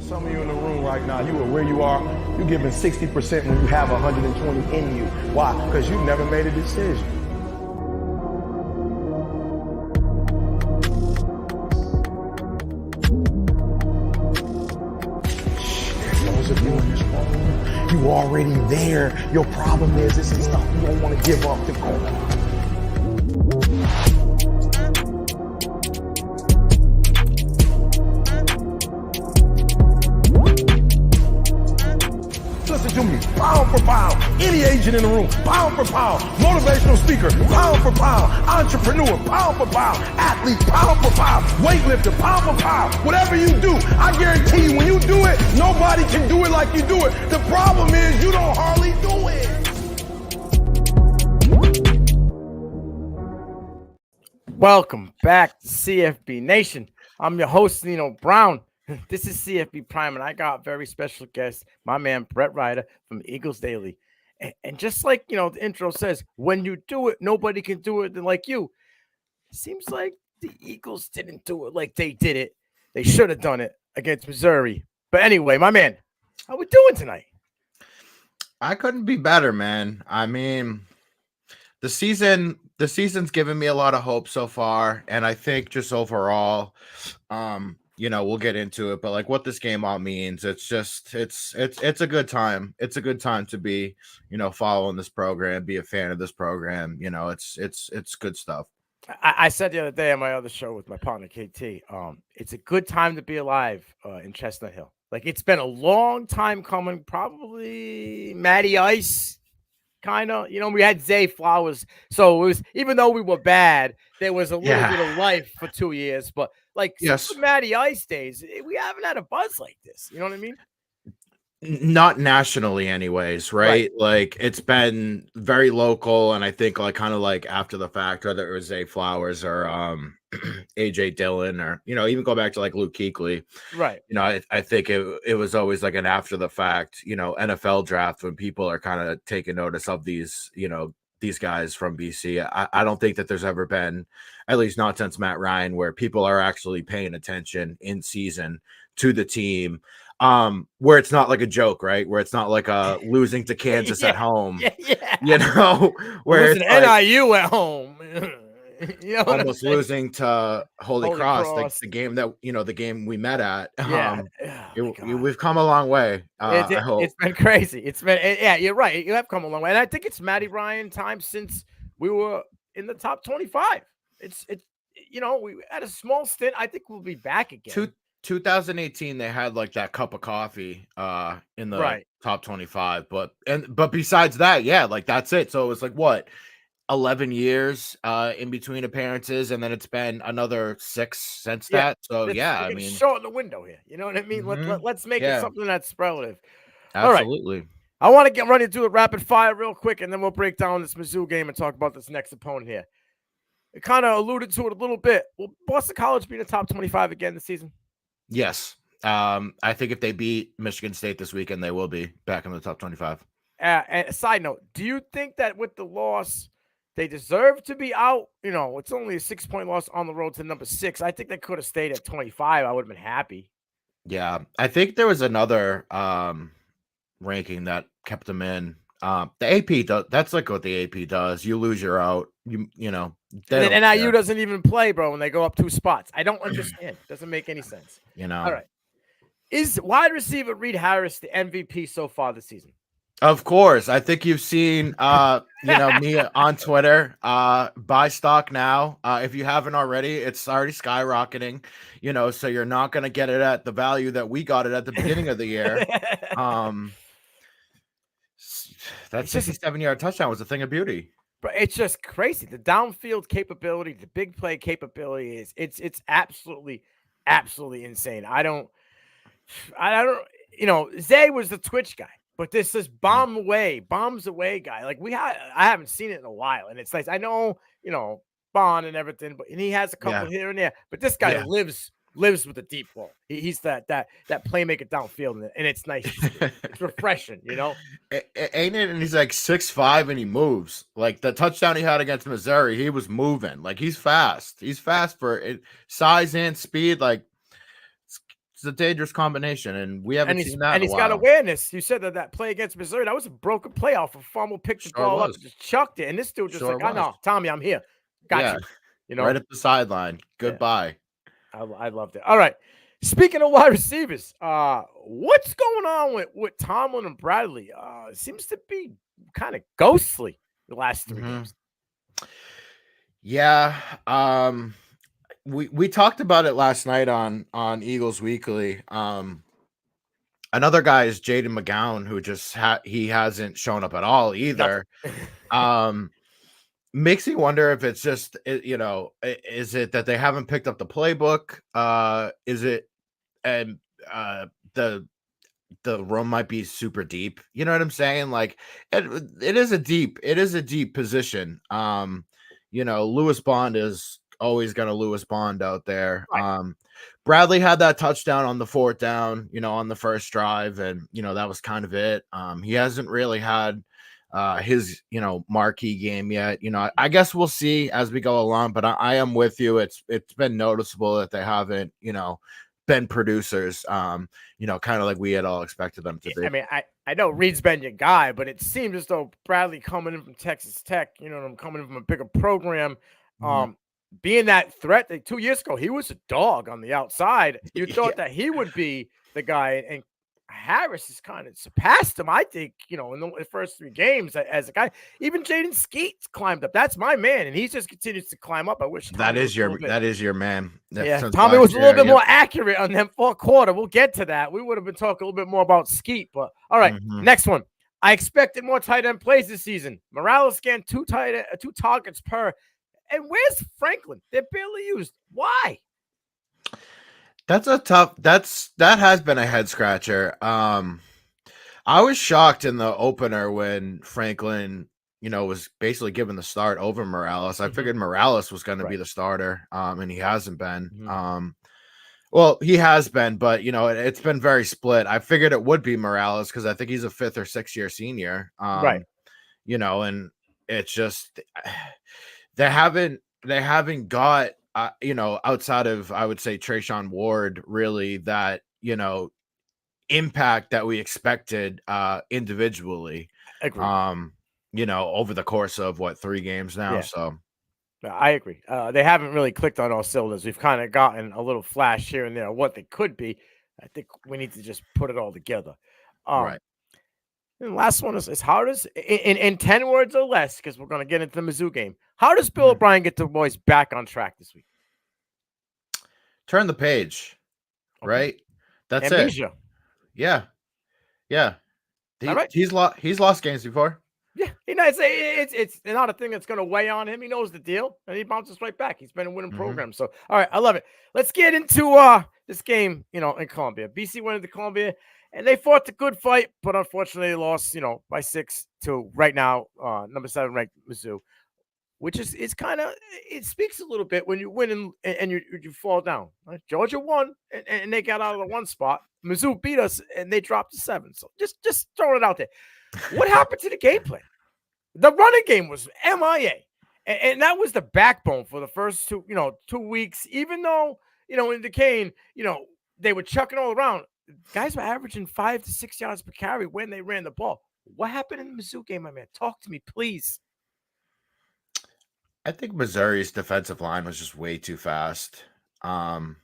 Some of you in the room right now, you are where you are, you're giving 60% when you have 120 in you. Why? Because you never made a decision. Those of you in this room, you already there. Your problem is this is stuff you don't want to give up to go. Listen to me, pound for pound, any agent in the room, pound for pound, motivational speaker, pound for pound, entrepreneur, pound for pound, athlete, pound for pound, weightlifter, pound for pound, whatever you do, I guarantee you when you do it, nobody can do it like you do it. The problem is you don't hardly do it. Welcome back to CFB Nation. I'm your host, Nino Brown. This is CFB Prime, and I got a very special guest, my man Brett Ryder from Eagles Daily. And just like, the intro says, when you do it, nobody can do it like you. Seems like the Eagles didn't do it like they did it. They should have done it against Missouri. But anyway, my man, how we doing tonight? I couldn't be better, man. I mean, the season's given me a lot of hope so far, and I think just overall, we'll get into it, but like what this game all means, it's a good time. It's a good time to be, following this program, be a fan of this program. It's good stuff. I said the other day on my other show with my partner KT, it's a good time to be alive in Chestnut Hill. Like, it's been a long time coming, probably Matty Ice. Kind of, we had Zay Flowers, so it was, even though we were bad, there was a little bit of life for 2 years. But since the Matty Ice days, we haven't had a buzz like this. You know what I mean? Not nationally, anyways, right? Like, it's been very local, and I think kind of after the fact, whether it was Zay Flowers or AJ Dillon, or even go back to Luke Kuechly, right? I think it was always an after the fact, NFL draft when people are kind of taking notice of these guys from BC. I don't think that there's ever been, at least not since Matt Ryan, where people are actually paying attention in season to the team, where it's not like a joke, right? Where it's not like losing to Kansas at home, where it's NIU at home. Almost losing to Holy Cross, the game that the game we met at. We've come a long way. I hope it's been crazy. It's been you're right. You have come a long way, and I think it's Matty Ryan time since we were in the top 25. It's we had a small stint. I think we'll be back again. 2018, they had that cup of coffee in the top 25, but besides that, that's it. So it was what, 11 years in between appearances, and then it's been another 6 since that. So I mean, shorten the window here. You know what I mean? Let's make it something that's relative. Absolutely. All right. I want to get ready to do a rapid fire real quick, and then we'll break down this Mizzou game and talk about this next opponent here. It kind of alluded to it a little bit. Will Boston College be in the top 25 again this season? Yes. I think if they beat Michigan State this weekend, they will be back in the top 25. And a side note, do you think that with the loss, they deserve to be out? It's only a 6-point loss on the road to number 6. I think they could have stayed at 25. I would have been happy. Yeah. I think there was another ranking that kept them in. The AP does. That's what the AP does. You lose, you're out. And NIU doesn't even play, bro, when they go up 2 spots. I don't understand. Doesn't make any sense. All right. Is wide receiver Reed Harris the MVP so far this season? Of course. I think you've seen me on Twitter. Buy stock now. If you haven't already, it's already skyrocketing, so you're not going to get it at the value that we got it at the beginning of the year. That 67-yard touchdown was a thing of beauty. But it's just crazy. The downfield capability, the big play capability it's absolutely insane. I don't, Zay was the Twitch guy, but this is bombs away guy. I haven't seen it in a while, and it's nice. I know, Bond and everything, and he has a couple here and there, but this guy lives with the deep ball. He's that playmaker downfield, and it's nice. It's refreshing, Ain't it? And he's 6'5", and he moves. The touchdown he had against Missouri, he was moving. He's fast. He's fast for it, size and speed. it's a dangerous combination, and we haven't seen that And in a he's got while. awareness. You said that play against Missouri, that was a broken play off. A fumble, picked the ball up, and just chucked it. And this dude just Sure like, "Oh was. no, Tommy, I'm here. Got Yeah. you." You know, Right at the sideline. Goodbye. I loved it. All right. Speaking of wide receivers, what's going on with Tomlin and Bradley? It seems to be kind of ghostly the last 3 games. Yeah. We talked about it last night on Eagles Weekly. Another guy is Jaden McGowan, who just he hasn't shown up at all either. Makes me wonder if it's just is it that they haven't picked up the playbook? Is it and the room might be super deep. You know what I'm saying? Like it is a deep position. Lewis Bond is always gonna Lewis Bond out there. Right. Bradley had that touchdown on the 4th down, on the first drive, and that was kind of it. He hasn't really had his marquee game yet. I guess we'll see as we go along, but I am with you. It's been noticeable that they haven't been producers, kind of like we had all expected them to be. I mean, I know Reed's been your guy, but it seemed as though Bradley coming in from Texas Tech, coming in from a bigger program, being that threat that 2 years ago, he was a dog on the outside. You thought that he would be the guy, and Harris has kind of surpassed him, I think, in the first 3 games as a guy. Even Jaden Skeet's climbed up. That's my man, and he just continues to climb up. I wish that is your man. Tommy was a little bit more accurate on them 4th quarter. We'll get to that. We would have been talking a little bit more about Skeet, but all right. Next one. I expected more tight end plays this season. Morales getting 2 targets per. And where's Franklin? They're barely used. Why? That has been a head scratcher. I was shocked in the opener when Franklin, was basically given the start over Morales. I figured Morales was going to be the starter, and he hasn't been. Well, he has been, but it's been very split. I figured it would be Morales because I think he's a 5th or 6th year senior. Right. And it's just they haven't got outside of, I would say, Trayshawn Ward, really that impact that we expected individually. Agreed. Over the course of 3 games now. Yeah. So I agree. They haven't really clicked on all cylinders. We've kind of gotten a little flash here and there of what they could be. I think we need to just put it all together. Right. And the last one is how does, in 10 words or less, because we're going to get into the Mizzou game, how does Bill O'Brien get the boys back on track this week? Turn the page, right? That's Amnesia. It. Yeah. He's lost games before. Yeah, it's not a thing that's going to weigh on him. He knows the deal, and he bounces right back. He's been a winning program. So, all right, I love it. Let's get into this game, in Columbia. BC went into Columbia, and they fought the good fight, but unfortunately they lost, by 6 to right now, number 7 ranked Mizzou, which is kind of, it speaks a little bit when you win and you fall down. Right? Georgia won, and they got out of the 1 spot. Mizzou beat us, and they dropped to 7. So just throwing it out there. What happened to the game plan? The running game was MIA. And that was the backbone for the first 2 weeks, even though, in Duquesne, they were chucking all around. Guys were averaging 5 to 6 yards per carry when they ran the ball. What happened in the Mizzou game, my man? Talk to me, please. I think Missouri's defensive line was just way too fast. BC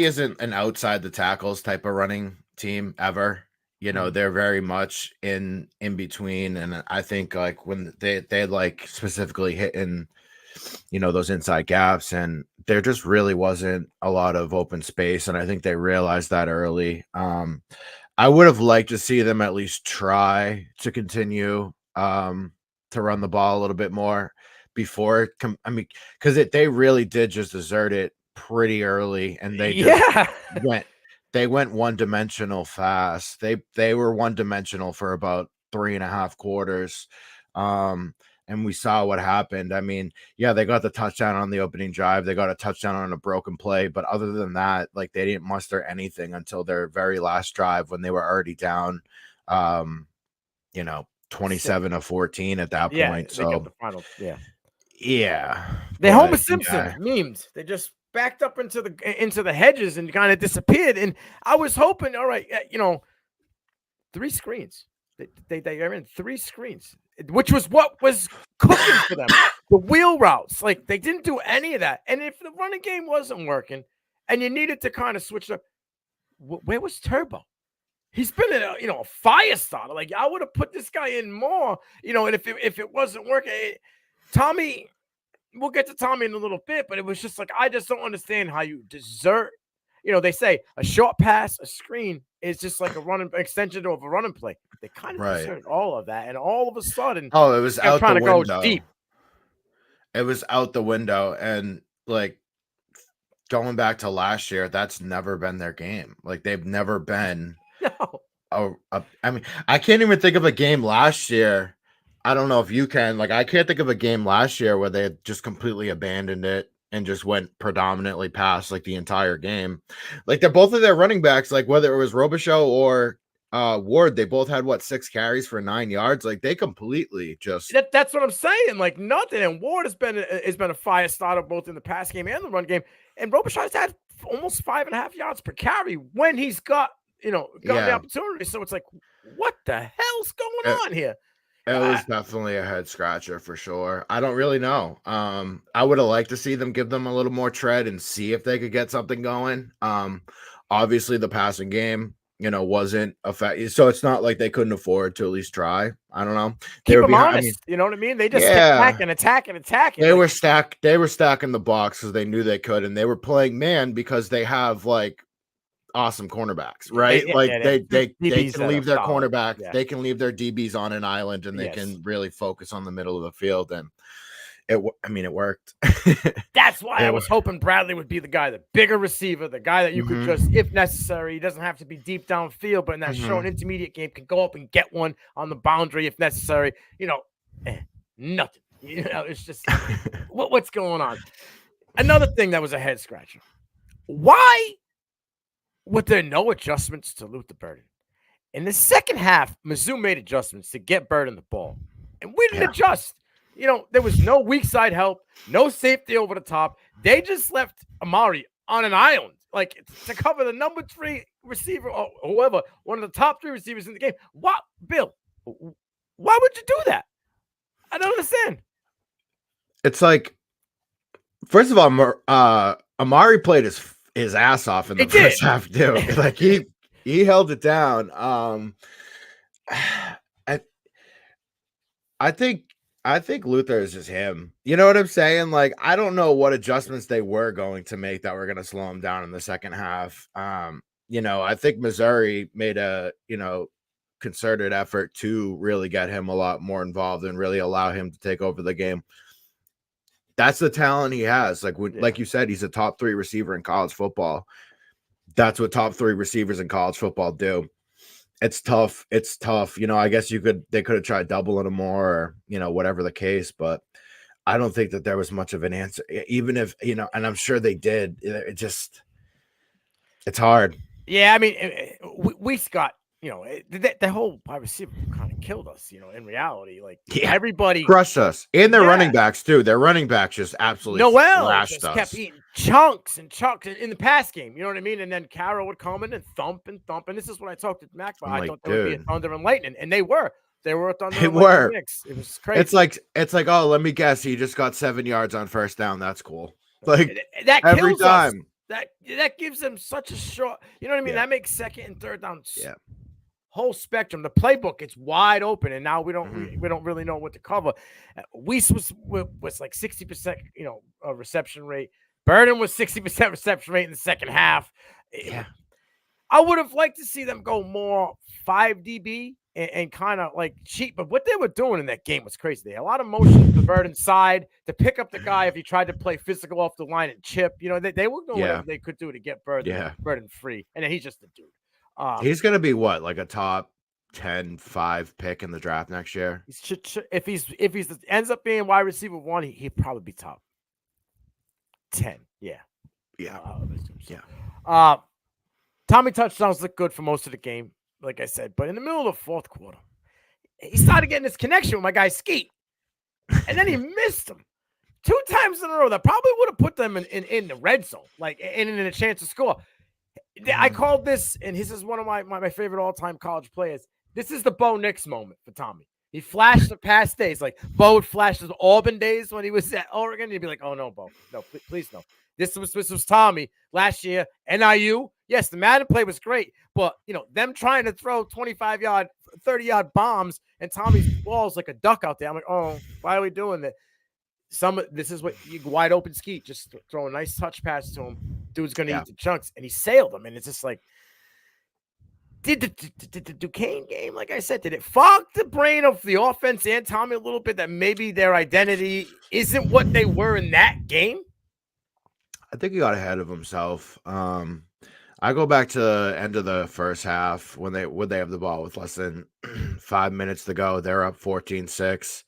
isn't an outside the tackles type of running team ever. They're very much in between, and I think like when they like specifically hitting, those inside gaps, and there just really wasn't a lot of open space, and I think they realized that early. I would have liked to see them at least try to continue to run the ball a little bit more before. Because they really did just desert it pretty early, and they just They went one-dimensional fast. They were one-dimensional for about 3.5 quarters. And we saw what happened. I mean, yeah, they got the touchdown on the opening drive. They got a touchdown on a broken play. But other than that, like, they didn't muster anything until their very last drive when they were already down, 27-14 at that point. So the final, yeah. They Homer Simpson memes. They just backed up into the hedges and kind of disappeared. And I was hoping, all right, 3 screens. They are in 3 screens, which was what was cooking for them. The wheel routes, like they didn't do any of that. And if the running game wasn't working, and you needed to kind of switch up, where was Turbo? He's been a fire starter. Like I would have put this guy in more, and if it wasn't working, Tommy. We'll get to Tommy in a little bit, but it was just like I just don't understand how you desert. They say a short pass, a screen is just like a running extension of a running play. They kind of deserted all of that, and all of a sudden, it was out trying the to window. go deep. It was out the window, and like going back to last year, that's never been their game. Like they've never been. No. I mean, I can't even think of a game last year. I don't know if you can. Like, I can't think of a game last year where they had just completely abandoned it and just went predominantly past like the entire game. Like, they're both of their running backs, like whether it was Robichaux or Ward, they both had 6 carries for 9 yards. Like, they completely just that's what I'm saying. Like nothing. And Ward has been a fire starter both in the pass game and the run game. And Robichaux's had almost 5.5 yards per carry when he's got the opportunity. So it's like, what the hell's going on here? It was definitely a head scratcher for sure. I don't really know. I would have liked to see them give them a little more tread and see if they could get something going. Obviously the passing game, wasn't effective. So it's not like they couldn't afford to at least try. I don't know. Keep them honest. You know what I mean? They just kept attacking. They were stacking the box because they knew they could, and they were playing man because they have awesome cornerbacks, right? They can leave their cornerbacks, they can leave their DBs on an island, and they can really focus on the middle of the field. And it worked. That's why I was hoping Bradley would be the guy, the bigger receiver, the guy that you could just, if necessary, he doesn't have to be deep downfield, but in that short intermediate game can go up and get one on the boundary if necessary. Nothing. It's just what's going on. Another thing that was a head scratcher. Why were there no adjustments to Luther Burden? In the second half, Mizzou made adjustments to get Burden the ball. And we didn't adjust. There was no weak side help, no safety over the top. They just left Amari on an island, to cover the number 3 receiver or whoever, one of the top 3 receivers in the game. What, Bill? Why would you do that? I don't understand. It's like, first of all, Amari played his ass off in the first half too. Like he held it down. I think Luther is just him. You know what I'm saying? Like, I don't know what adjustments they were going to make that were going to slow him down in the second half. I think Missouri made a concerted effort to really get him a lot more involved and really allow him to take over the game. That's the talent he has. Like you said, he's a top 3 receiver in college football. That's what top 3 receivers in college football do. It's tough. I guess they could have tried doubling him more or, whatever the case, but I don't think that there was much of an answer, even if, and I'm sure they did. It's hard. Yeah. I mean, we got, the whole wide receiver kind of killed us, in reality. Everybody crushed us. And their running backs, too. Their running backs just absolutely thrashed us. Kept eating chunks and chunks in the pass game. You know what I mean? And then Carroll would come in and thump and thump. And this is what I talked to Mac about. I thought there would be a thunder and lightning. And they were. They were a thunder and lightning mix. It was crazy. It's like, oh, let me guess. He just got 7 yards on first down. That's cool. That every time. That gives them such a short, you know what I mean? That makes second and third down. Yeah. Whole spectrum. The playbook, it's wide open, and now we don't really know what to cover. Weiss was 60%, reception rate. Burden was 60% reception rate in the second half. Yeah, I would have liked to see them go more 5 DB and kind of cheat, but what they were doing in that game was crazy. They had a lot of motion to the Burden side to pick up the guy if he tried to play physical off the line and chip. They were doing whatever they could do to get Burden free, and then he's just a dude. He's going to be a top 10-5 pick in the draft next year. If he ends up being wide receiver 1, he'd probably be top 10. Yeah. Tommy touchdowns look good for most of the game, like I said, but in the middle of the fourth quarter, he started getting this connection with my guy Skeet, and then he missed him 2 times in a row that probably would have put them in the red zone, like in a chance to score. I called this, and this is one of my favorite all-time college players. This is the Bo Nix moment for Tommy. He flashed the past days, like Bo would flash his Auburn days when he was at Oregon. He'd be like, "Oh no, Bo, no, please no." This was Tommy last year. NIU, yes, the Madden play was great, but them trying to throw 25-yard, 30-yard bombs, and Tommy's balls like a duck out there. I'm like, oh, why are we doing that? This is what you wide open skeet. Just throw a nice touch pass to him. Dude's gonna eat the chunks, and he sailed them. And it's just like, did the Duquesne game, like I said, did it fog the brain of the offense and Tommy a little bit that maybe their identity isn't what they were in that game? I think he got ahead of himself. I go back to the end of the first half when they have the ball with less than 5 minutes to go. They're up 14-6.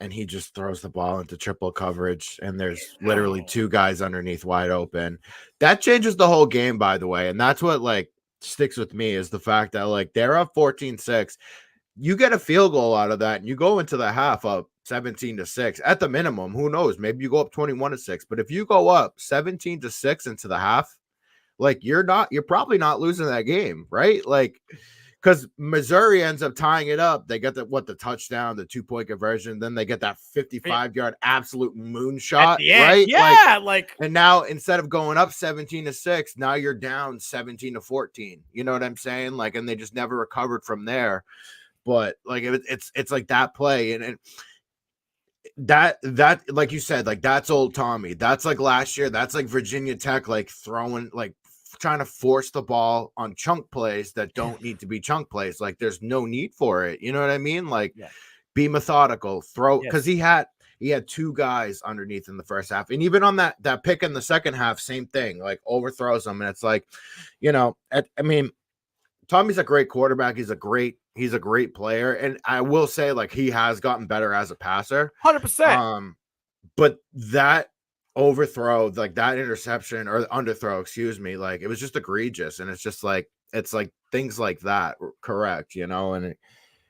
And he just throws the ball into triple coverage, and there's literally 2 guys underneath wide open. That changes the whole game, by the way. And that's what sticks with me is the fact that they're up 14-6. You get a field goal out of that, and you go into the half up 17-6 at the minimum. Who knows? Maybe you go up 21-6. But if you go up 17-6 into the half, you're probably not losing that game, right? Because Missouri ends up tying it up. They get the touchdown, the 2-point conversion. Then they get that 55-yard absolute moonshot, right? Yeah, and now instead of going up 17-6, now you're down 17-14. You know what I'm saying? And they just never recovered from there. But it's like that play, and that like you said, that's old Tommy. That's last year. That's Virginia Tech, throwing trying to force the ball on chunk plays that don't need to be chunk plays. There's no need for it. You know what I mean? Be methodical, throw, because he had 2 guys underneath in the first half. And even on that pick in the second half, same thing, overthrows them. And it's Tommy's a great quarterback. He's a great player. And I will say he has gotten better as a passer. 100%. But that overthrow, that interception or underthrow, excuse me, it was just egregious. And it's just things like that, correct, and it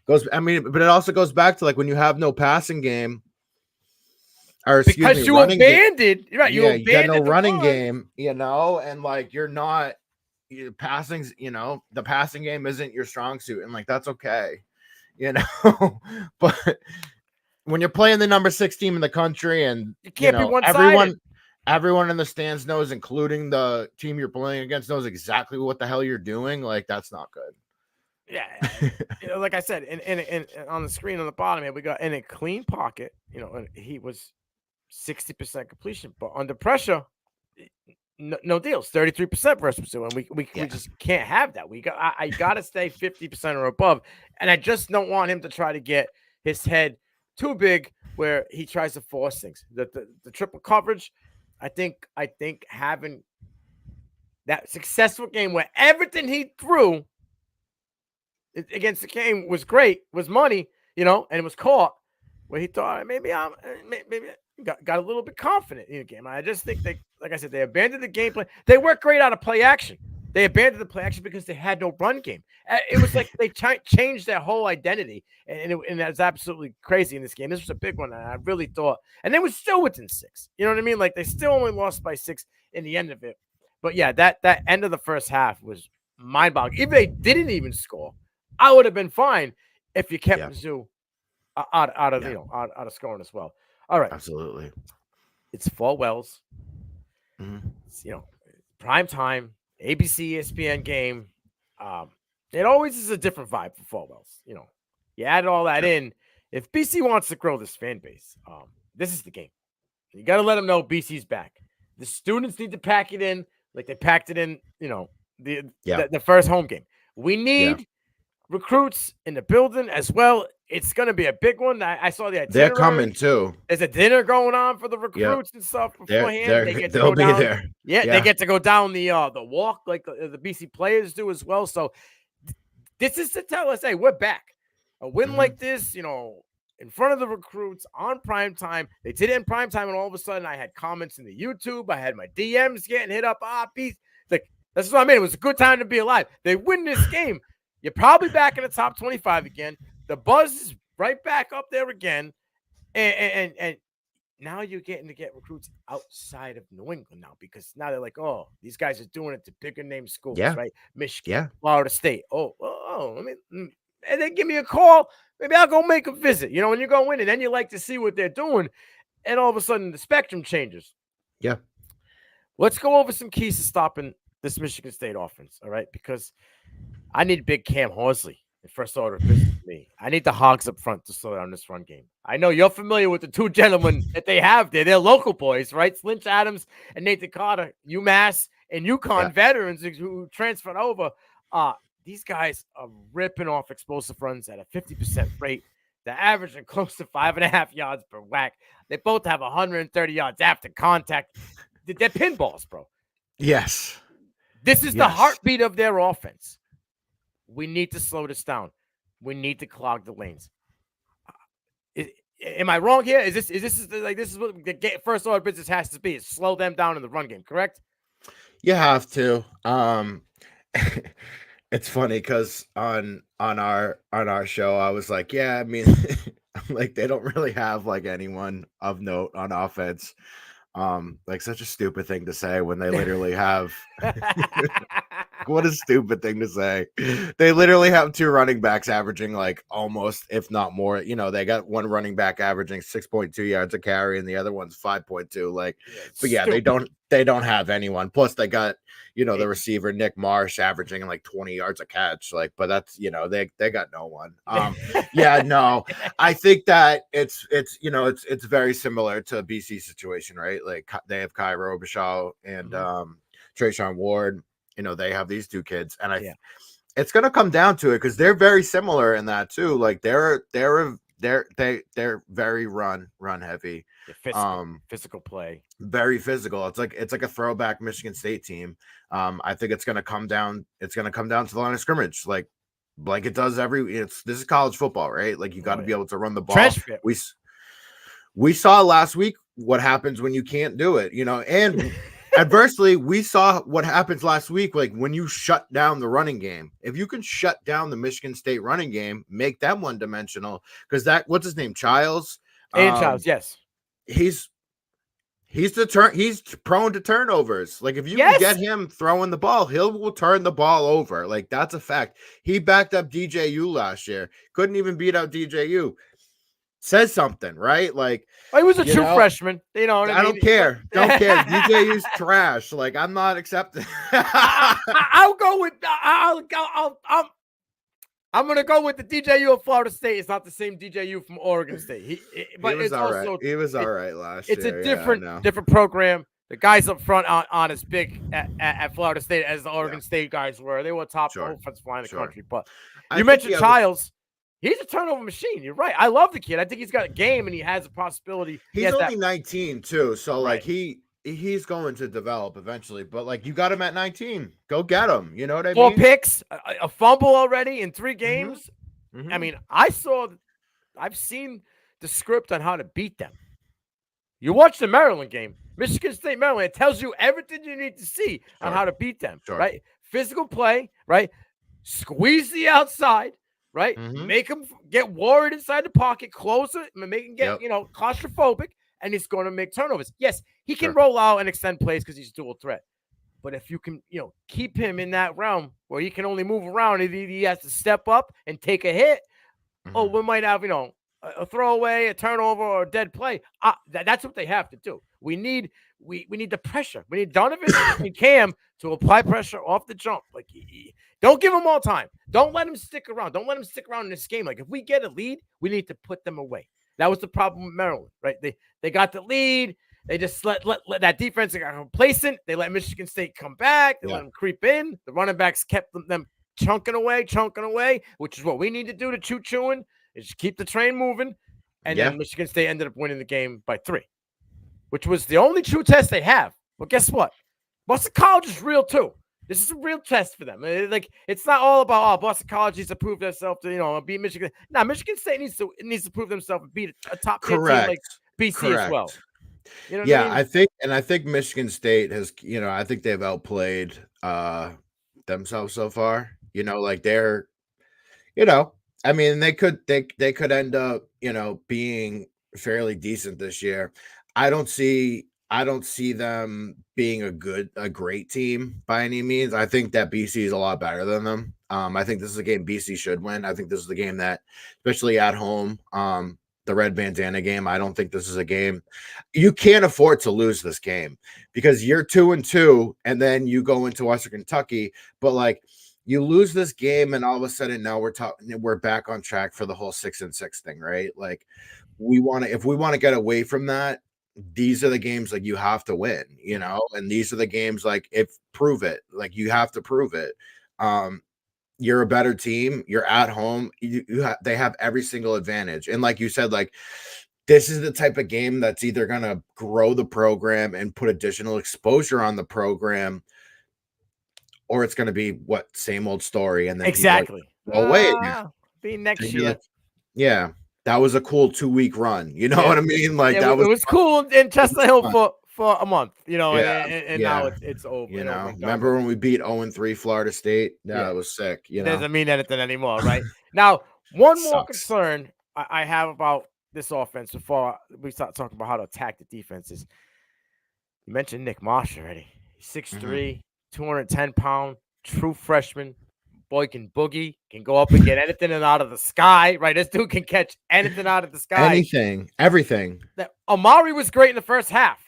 goes, but it also goes back to when you have no passing game, or because you abandoned, right? You got no abandoned the running run. game, and you're not passing, the passing game isn't your strong suit, and that's okay, but when you're playing the number 6 team in the country, and you can't be one-sided. Everyone in the stands knows, including the team you're playing against, knows exactly what the hell you're doing. That's not good. Yeah, like I said, and on the screen on the bottom here, we got in a clean pocket. And he was 60% completion, but under pressure, no deals. 33% versus Pursuit, and we just can't have that. I got to stay 50% or above, and I just don't want him to try to get his head too big where he tries to force things. The triple coverage, I think having that successful game where everything he threw against the game was great, was money, and it was caught, where he thought maybe I got a little bit confident in the game. I just think like I said, they abandoned the gameplay. They work great out of play action. They abandoned the play action because they had no run game. It was they changed their whole identity, and that's absolutely crazy in this game. This was a big one, and I really thought, and they were still within 6. You know what I mean? They still only lost by 6 in the end of it. But yeah, that end of the first half was mind-boggling. If they didn't even score, I would have been fine if you kept Mizzou out of scoring as well. All right, absolutely. It's Fall Wells. Mm-hmm. It's, prime time. ABC, ESPN game. It always is a different vibe for Fall Wells. You add all that in. If BC wants to grow this fan base, this is the game. You got to let them know BC's back. The students need to pack it in like they packed it in, the first home game. We need recruits in the building as well. It's going to be a big one. I saw the itinerary. They're coming too. There's a dinner going on for the recruits and stuff beforehand. They'll be there. Yeah, they get to go down the walk like the BC players do as well. So this is to tell us, hey, we're back. A win like this, in front of the recruits on primetime. They did it in primetime, and all of a sudden I had comments in the YouTube. I had my DMs getting hit up. BC. That's what I mean. It was a good time to be alive. They win this game. You're probably back in the top 25 again. The buzz is right back up there again. And now you're getting to get recruits outside of New England now, because now they're like, oh, these guys are doing it to bigger name schools, Yeah. right? Michigan, Yeah. Florida State. And they give me a call. Maybe I'll go make a visit. You know, when you go in and then you like to see what they're doing, and all of a sudden the spectrum changes. Yeah. Let's go over some keys to stopping this Michigan State offense, all right? Because I need big Cam Horsley in first order of business for me. I need the Hogs up front to slow down this run game. I know you're familiar with the two gentlemen that they have there. They're local boys, right? Lynch Adams and Nathan Carter, UMass and UConn veterans who transferred over. These guys are ripping off explosive runs at a 50% rate. They're averaging close to 5.5 yards per whack. They both have 130 yards after contact. They're pinballs, bro. Yes. This is the heartbeat of their offense. We need to slow this down. We need to clog the lanes. Am I wrong here? Is this what the first order business has to be? Is slow them down in the run game, correct? You have to. It's funny because on our show, I was like, yeah, I mean, like they don't really have like anyone of note on offense. Like such a stupid thing to say when they literally have. What a stupid thing to say. They literally have two running backs averaging like almost, if not more. You know, they got one running back averaging 6.2 yards a carry, and the other one's 5.2. Like, but yeah, they don't have anyone. Plus, they got, you know, the receiver Nick Marsh averaging like 20 yards a catch. Like, but that's, you know, they got no one. Yeah, no, I think that it's you know it's very similar to a BC situation, right? Like they have Kai Robichaud and Trayshawn Ward. You know, they have these two kids, and it's going to come down to it because they're very similar in that too. Like they're very run heavy, physical play, very physical. It's like a throwback Michigan State team. I think it's going to come down. It's going to come down to the line of scrimmage, like it does this is college football, right? Like you got to be able to run the ball. We saw last week what happens when you can't do it, you know, and. Adversely, we saw what happens last week. Like when you shut down the running game, if you can shut down the Michigan State running game, make them one-dimensional. Because what's his name, Childs? Childs, yes. He's prone to turnovers. Like if you can get him throwing the ball, will turn the ball over. Like that's a fact. He backed up DJU last year. Couldn't even beat out DJU. Says something, right? Like he was a true freshman. You know what I mean? Don't care. DJU's trash. Like I'm not accepting. I'm gonna go with the DJU of Florida State. It's not the same DJU from Oregon State. He was all right last year. It's a different program. The guys up front aren't as big at Florida State as the Oregon State guys were. They were top offensive line in the country. But you mentioned Childs. He's a turnover machine. You're right. I love the kid. I think he's got a game and he has a possibility. He's only 19 too. So like he's going to develop eventually, but like you got him at 19, go get him. You know what I mean? 4 picks, a fumble already in 3 games. I mean, I've seen the script on how to beat them. You watch the Maryland game, Michigan State, Maryland, it tells you everything you need to see on how to beat them, right? Physical play, right? Squeeze the outside. Right, make him get worried inside the pocket, close it, make him get claustrophobic, and he's going to make turnovers. Yes, he can roll out and extend plays because he's dual threat. But if you can, keep him in that realm where he can only move around, he has to step up and take a hit. Oh, we might have a throwaway, a turnover, or a dead play. That's what they have to do. We need the pressure. We need Donovan and Cam to apply pressure off the jump. Like, don't give them all time. Don't let them stick around. Don't let them stick around in this game. Like, if we get a lead, we need to put them away. That was the problem with Maryland, right? They got the lead. They just let that defense get complacent. They let Michigan State come back. They let them creep in. The running backs kept them chunking away, which is what we need to do to chewing. Is keep the train moving. And then Michigan State ended up winning the game by 3, which was the only true test they have. Well, guess what? Boston College is real too. This is a real test for them. It's not all about Boston College needs to prove themselves to beat Michigan. Now Michigan State needs to prove themselves and beat a top 10 team like BC as well. You know what I mean? I think Michigan State has, I think they've outplayed themselves so far. Like they're, I mean, they could end up, being fairly decent this year. I don't see them being a great team by any means. I think that BC is a lot better than them. I think this is a game BC should win. I think this is the game that, especially at home, the red bandana game. I don't think this is a game you can't afford to lose this game because you're 2-2, and then you go into Western Kentucky, but like you lose this game, and all of a sudden now we're back on track for the whole 6-6 thing, right? Like if we want to get away from that, these are the games like you have to win, and these are the games like prove it, like you have to prove it. You're a better team, you're at home, they have every single advantage. And like you said, like this is the type of game that's either going to grow the program and put additional exposure on the program, or it's going to be same old story. And then exactly. Go away. Be next year. Like, yeah. That was a cool 2-week run. You know what I mean? Like it was cool in Chester Hill for a month, and now it's over. Remember when we beat 0-3 Florida State? That was sick. It doesn't mean anything anymore, right? Now, one more concern I have about this offense before we start talking about how to attack the defenses. You mentioned Nick Marsh already. 6'3", 210-pound, true freshman. Boy can boogie, can go up and get anything out of the sky, right? This dude can catch anything out of the sky. Anything, everything. Amari was great in the first half,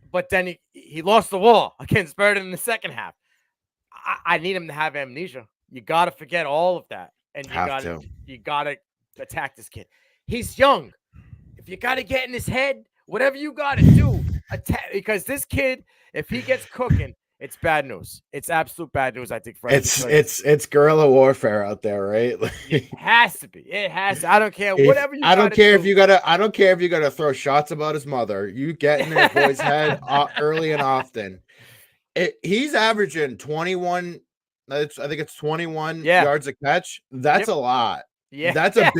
but then he lost the wall against Burden in the second half. I need him to have amnesia. You got to forget all of that, and you got to attack this kid. He's young. If you got to get in his head, whatever you got to do, attack, because this kid, if he gets cooking, it's bad news. It's absolute bad news, I think. For it's guerrilla warfare out there, right? It has to be. It has to. I don't care. Whatever you. I don't care if you gotta throw shots about his mother. You get in that boy's head early and often. He's averaging 21. I think it's 21 yards a catch. That's a lot. Yeah, that's a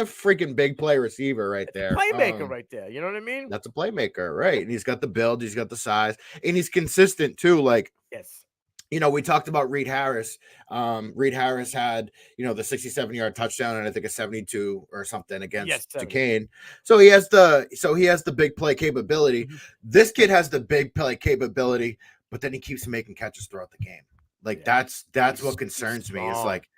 freaking big play receiver right there. Playmaker right there. You know what I mean? That's a playmaker, right? And he's got the build, he's got the size, and he's consistent too. Like, yes, we talked about Reed Harris. Reed Harris had, the 67-yard touchdown and I think a 72 or something against Duquesne. So he has the big play capability. Mm-hmm. This kid has the big play capability, but then he keeps making catches throughout the game. Like that's what concerns me. It's like,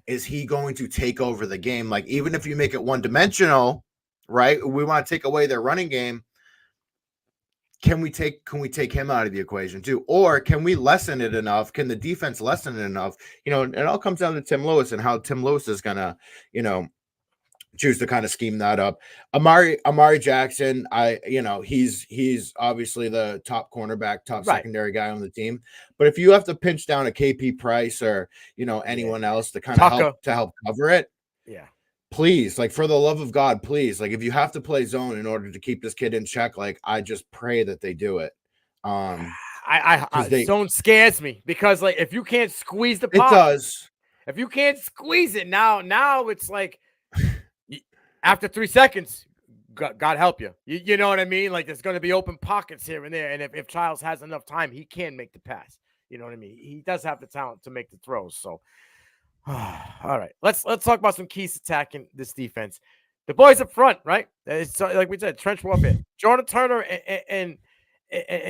is he going to take over the game? Like, even if you make it one-dimensional, right? We want to take away their running game. Can we take him out of the equation too? Or can we lessen it enough? Can the defense lessen it enough? It all comes down to Tim Lewis and how Tim Lewis is gonna, choose to kind of scheme that up. Amari Jackson, he's obviously the top cornerback, secondary guy on the team. But if you have to pinch down a KP Price or anyone else to kind of help cover it, please, like, for the love of God, please, like, if you have to play zone in order to keep this kid in check, like, I just pray that they do it. Zone scares me because, like, if you can't squeeze the pop, it does. If you can't squeeze it now it's like. After 3 seconds, God help you. You know what I mean? Like, there's going to be open pockets here and there. And if Childs has enough time, he can make the pass. You know what I mean? He does have the talent to make the throws. So, all right. Let's talk about some keys attacking this defense. The boys up front, right? It's like we said, trench warfare. Jordan Turner and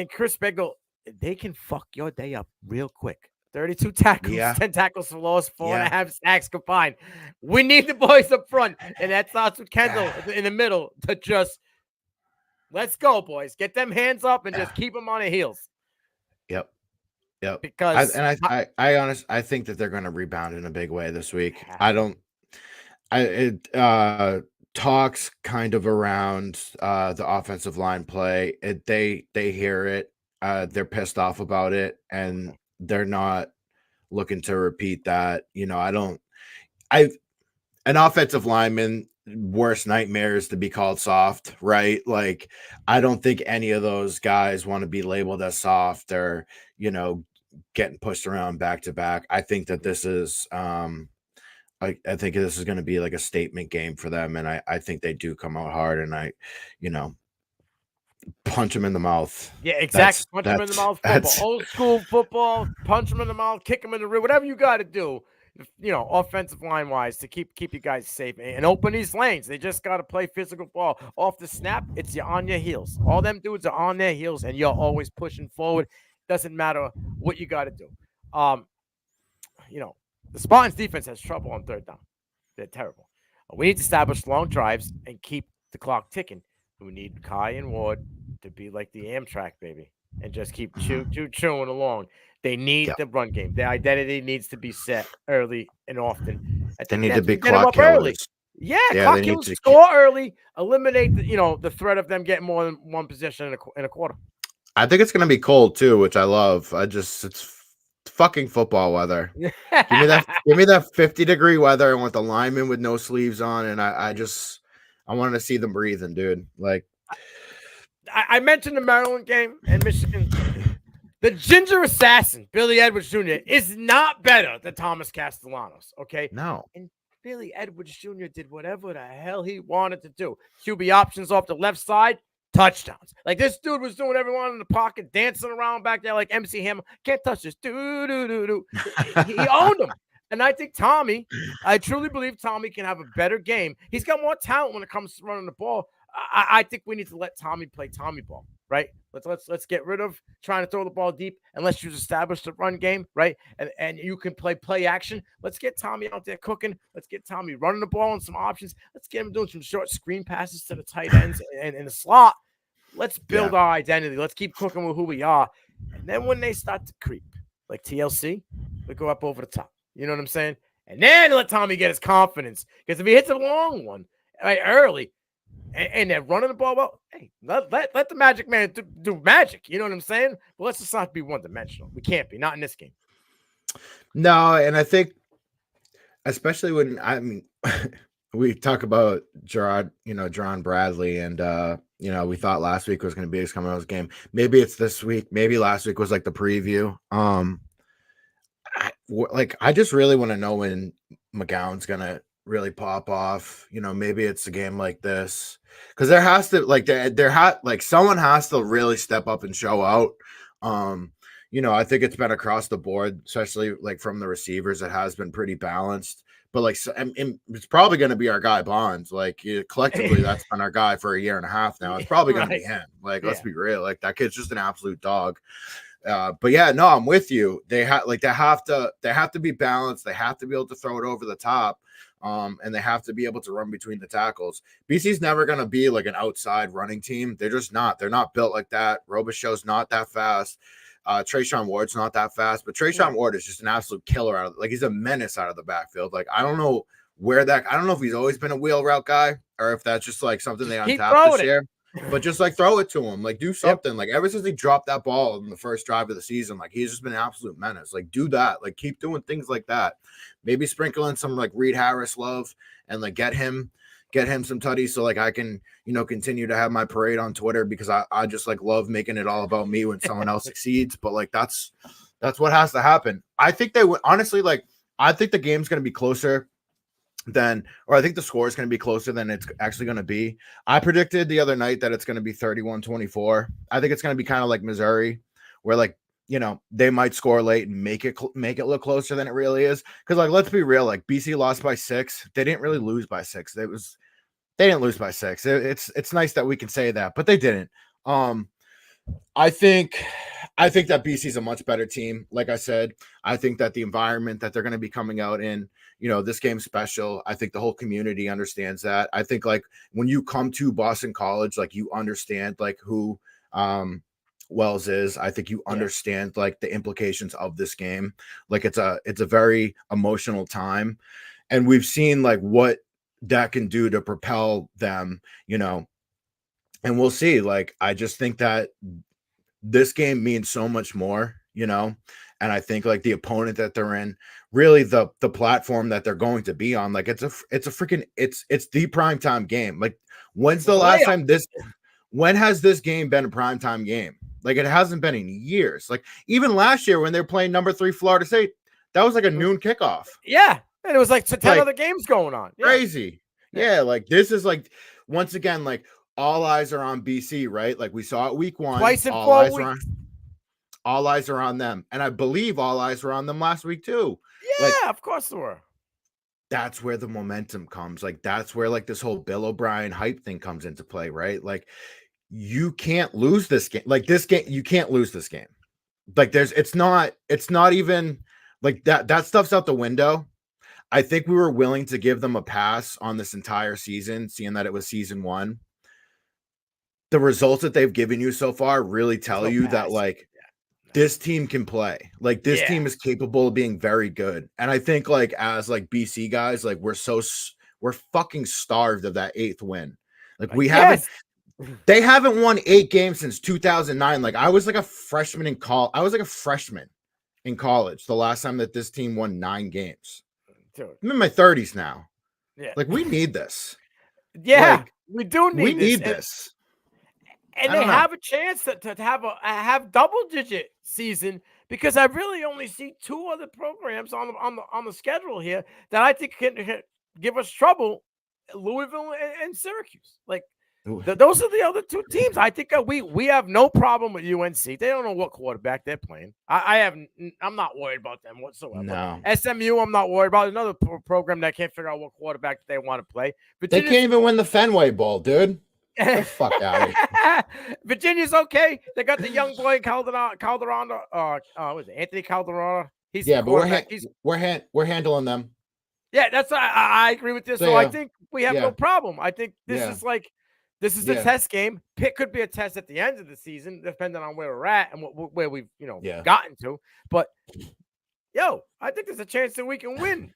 Chris Begel, they can fuck your day up real quick. 32 tackles, 10 tackles for loss, 4.5 sacks combined. We need the boys up front, and that starts with Kendall in the middle to just let's go, boys. Get them hands up and just keep them on their heels. Yep. Because I think that they're going to rebound in a big way this week. Talks kind of around the offensive line play. They hear it. They're pissed off about it, and they're not looking to repeat that. An offensive lineman, worst nightmare is to be called soft, right? Like, I don't think any of those guys want to be labeled as soft or, getting pushed around back to back. I think that this is, I think this is going to be like a statement game for them. And I think they do come out hard, and punch him in the mouth. Yeah, exactly. Punch him in the mouth. Football. Old school football. Punch him in the mouth. Kick him in the rib. Whatever you got to do offensive line wise to keep you guys safe and open these lanes. They just got to play physical ball off the snap. It's you're on your heels. All them dudes are on their heels, and you're always pushing forward. Doesn't matter what you got to do. The Spartans defense has trouble on third down. They're terrible. We need to establish long drives and keep the clock ticking. We need Kai and Ward to be like the Amtrak, baby, and just keep chewing along. They need the run game. Their identity needs to be set early and often. They need to be get them clock up early. killers. Yeah, clock killers. Score early. Eliminate the threat of them getting more than one possession in a quarter. I think it's going to be cold too, which I love. It's fucking football weather. Give me that 50-degree weather and with the linemen with no sleeves on, and I wanted to see them breathing, dude. Like I mentioned the Maryland game and Michigan. The ginger assassin, Billy Edwards Jr., is not better than Thomas Castellanos, okay? No. And Billy Edwards Jr. did whatever the hell he wanted to do. QB options off the left side, touchdowns. Like, this dude was doing everyone in the pocket, dancing around back there like MC Hammer. Can't touch this. He owned him. And I think I truly believe Tommy can have a better game. He's got more talent when it comes to running the ball. I think we need to let Tommy play Tommy ball, right? Let's get rid of trying to throw the ball deep unless you've established the run game, right? And you can play action. Let's get Tommy out there cooking. Let's get Tommy running the ball and some options. Let's get him doing some short screen passes to the tight ends and in the slot. Let's build our identity. Let's keep cooking with who we are. And then when they start to creep, like TLC, we go up over the top. You know what I'm saying? And then let Tommy get his confidence. Because if he hits a long one early, and they're running the ball well, hey, let the Magic Man do magic. You know what I'm saying? But let's just not be one-dimensional. We can't be. Not in this game. No, and I think, especially when, we talk about Jerron Bradley, and, we thought last week was going to be his coming out game. Maybe it's this week. Maybe last week was like the preview. I just really want to know when McGowan's going to really pop off. Maybe it's a game like this, because there has to someone has to really step up and show out. I think it's been across the board, especially like from the receivers. It has been pretty balanced, but it's probably going to be our guy Bonds. Collectively, that's been our guy for a year and a half now. It's probably going to be him. Let's be real. That kid's just an absolute dog. But yeah, no, I'm with you. They have to be balanced. They have to be able to throw it over the top. And they have to be able to run between the tackles. BC's never going to be like an outside running team. They're just not. They're not built like that. Robichaux's not that fast. Trayshawn Ward's not that fast, but Trayshawn Ward is just an absolute killer he's a menace out of the backfield. I don't know if he's always been a wheel route guy or if that's just like something they untapped this year. But just throw it to him, do something. Ever since he dropped that ball in the first drive of the season, he's just been an absolute menace. Do that, keep doing things like that. Maybe sprinkle in some Reed Harris love and get him some tutties so I can continue to have my parade on Twitter, because I just love making it all about me when someone else succeeds. But that's what has to happen. I think they would honestly I think the game's going to be closer I think the score is going to be closer than it's actually going to be. I predicted the other night that it's going to be 31-24. I think it's going to be kind of like Missouri, where they might score late and make it look closer than it really is. Because let's be real, BC lost by 6. They didn't really lose by 6. They didn't lose by 6. It's nice that we can say that, but they didn't. I think that BC is a much better team. Like I said, I think that the environment that they're going to be coming out in, this game's special. I think the whole community understands that. I think when you come to Boston College, you understand who Wells is. I think you understand the implications of this game. It's a very emotional time, and we've seen what that can do to propel them, and we'll see. I just think that this game means so much more, and I think the opponent that they're in, really the platform that they're going to be on, it's the primetime game. When's the last time when has this game been a primetime game? It hasn't been in years. Even last year when they were playing number 3 Florida State, that was a noon kickoff. Yeah. And it was 10 other games going on. Yeah. Crazy. Yeah. This is once again, all eyes are on BC, right? We saw it week 1. Twice in 4 weeks. All eyes are on them. And I believe all eyes were on them last week too. Yeah, Like, of course there were. that's where the momentum comes. Like, that's where like this whole Bill O'Brien hype thing comes into play, right? Like, you can't lose this game. Like, this game, you can't lose this game. Like, it's not even like that stuff's out the window. I think we were willing to give them a pass on this entire season, seeing that it was season 1. The results that they've given you so far really tell you that like this team can play. Like, this team is capable of being very good. And I think like as like BC guys, like we're fucking starved of that 8th win. Like, they haven't won 8 games since 2009. Like, I was like a freshman in college. I was like a freshman in college the last time that this team won 9 games. Dude. I'm in my 30s now. Yeah. Like, we need this. Yeah, like, we do need we this. need this. And they have a chance to have double-digit season, because I really only see 2 other programs on the schedule here that I think can give us trouble: Louisville and Syracuse. Like, those are the other 2 teams. I think we have no problem with UNC. They don't know what quarterback they're playing. I'm not worried about them whatsoever. No. SMU, I'm not worried about. Another program that can't figure out what quarterback they want to play. They can't even win the Fenway Bowl, dude. Get the fuck out of here. Virginia's okay. They got the young boy Calderon. Was it Anthony Calderon? He's but we're handling them. Yeah, that's I agree with this. So I think we have no problem. I think this is a test game. Pitt could be a test at the end of the season, depending on where we're at and where we've gotten to. But I think there's a chance that we can win,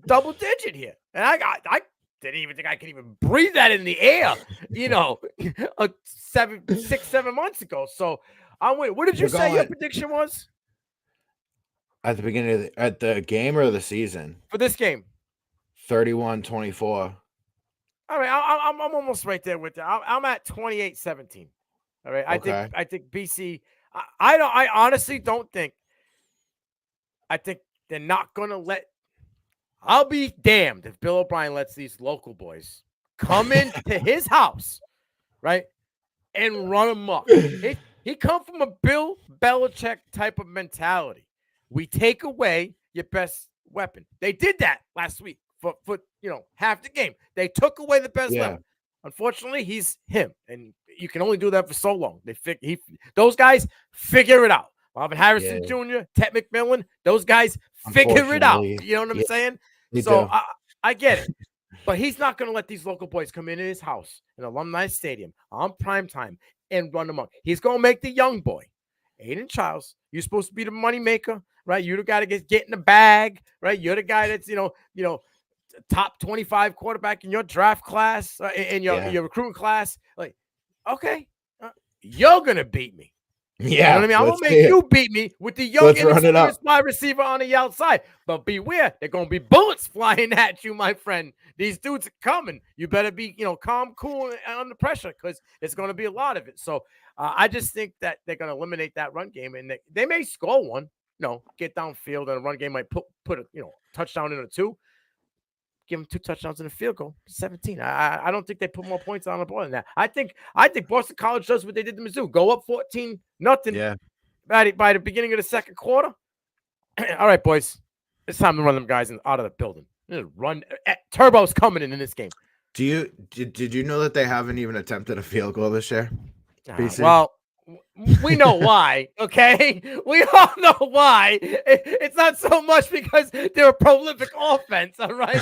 double digit here. And I didn't even think I could even breathe that in the air, 6-7 months ago. So I'm with. What did you say your prediction was? At the beginning at the game or the season? For this game. 31-24. All right, I'm almost right there with that. I'm at 28-17. All right. I think BC. I honestly don't think. I think they're not gonna let. I'll be damned if Bill O'Brien lets these local boys come into his house, right, and run amok. He come from a Bill Belichick type of mentality. We take away your best weapon. They did that last week for half the game. They took away the best weapon. Unfortunately, he's him, and you can only do that for so long. Those guys figure it out. Marvin Harrison Jr., Ted McMillan, those guys figure it out. You know what I'm saying? So I get it. But he's not going to let these local boys come into his house in Alumni Stadium on primetime and run them up. He's going to make the young boy, Aiden Childs. You're supposed to be the money maker, right? You're the guy that get in the bag, right? You're the guy that's, top 25 quarterback in your draft class, in your recruiting class. Like, okay, you're going to beat me. Yeah, you know what I mean? I'm gonna make you beat me with the young inexperienced wide receiver on the outside. But beware, they're gonna be bullets flying at you, my friend. These dudes are coming. You better be, calm, cool, and under pressure, because there's gonna be a lot of it. So I just think that they're gonna eliminate that run game, and they may score one. Get downfield, and a run game might put a touchdown in a 2. Give them 2 touchdowns and a field goal, 17. I don't think they put more points on the board than that. I think Boston College does what they did to Mizzou. Go up 14-0 by the beginning of the second quarter. All right, boys. It's time to run them guys out of the building. Run. Turbo's coming in this game. Did you know that they haven't even attempted a field goal this year? Well, we know why, okay? We all know why. It's not so much because they're a prolific offense, all right?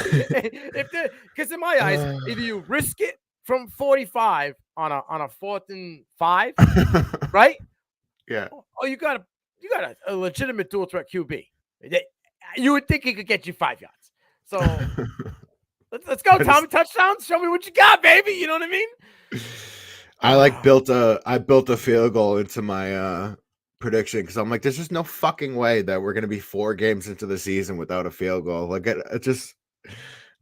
Because in my eyes, if you risk it from 45 on a 4th and 5, right? Yeah. Oh, you got a legitimate dual threat QB. You would think he could get you 5 yards. So let's go, Tommy. Touchdowns. Show me what you got, baby. You know what I mean? I built a field goal into my prediction, because I'm like, there's just no fucking way that we're gonna be 4 games into the season without a field goal. Like,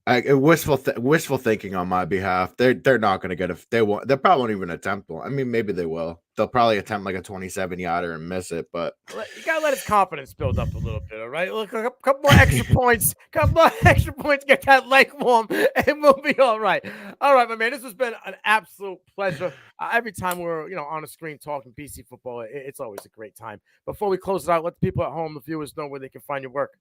Wishful thinking on my behalf. They're not going to get they probably won't even attempt one. I mean, maybe they will. They'll probably attempt like a 27-yarder and miss it, but you gotta let his confidence build up a little bit. All right, look, a couple more extra points, get that leg warm, and we'll be all right. All right, my man, this has been an absolute pleasure. Every time we're on the screen talking BC football, it's always a great time. Before we close it out, let the people at home, the viewers, know where they can find your work.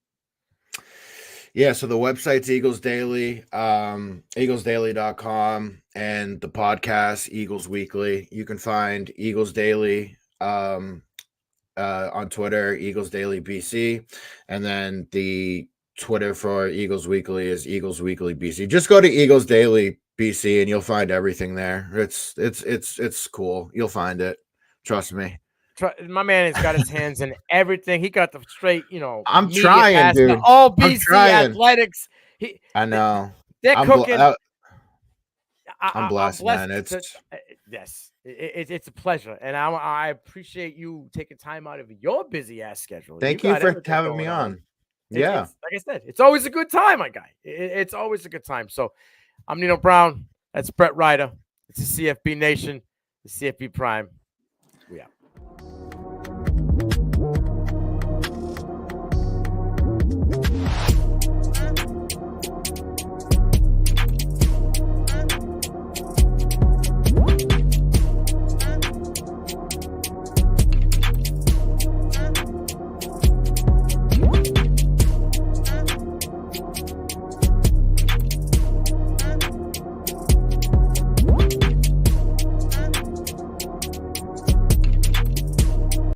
Yeah, so the website's Eagles Daily, eaglesdaily.com, and the podcast, Eagles Weekly. You can find Eagles Daily on Twitter, Eagles Daily BC, and then the Twitter for Eagles Weekly is Eagles Weekly BC. Just go to Eagles Daily BC and you'll find everything there. It's cool. You'll find it. Trust me. My man has got his hands in everything. He got the straight, I'm trying, dude. All BC athletics. I know. They're cooking. I'm blessed, man. Yes, it's a pleasure, and I appreciate you taking time out of your busy ass schedule. Thank you for having me on. Yeah, like I said, it's always a good time, my guy. It's always a good time. So, I'm Nino Brown. That's Brett Ryder. It's the CFB Nation, the CFB Prime.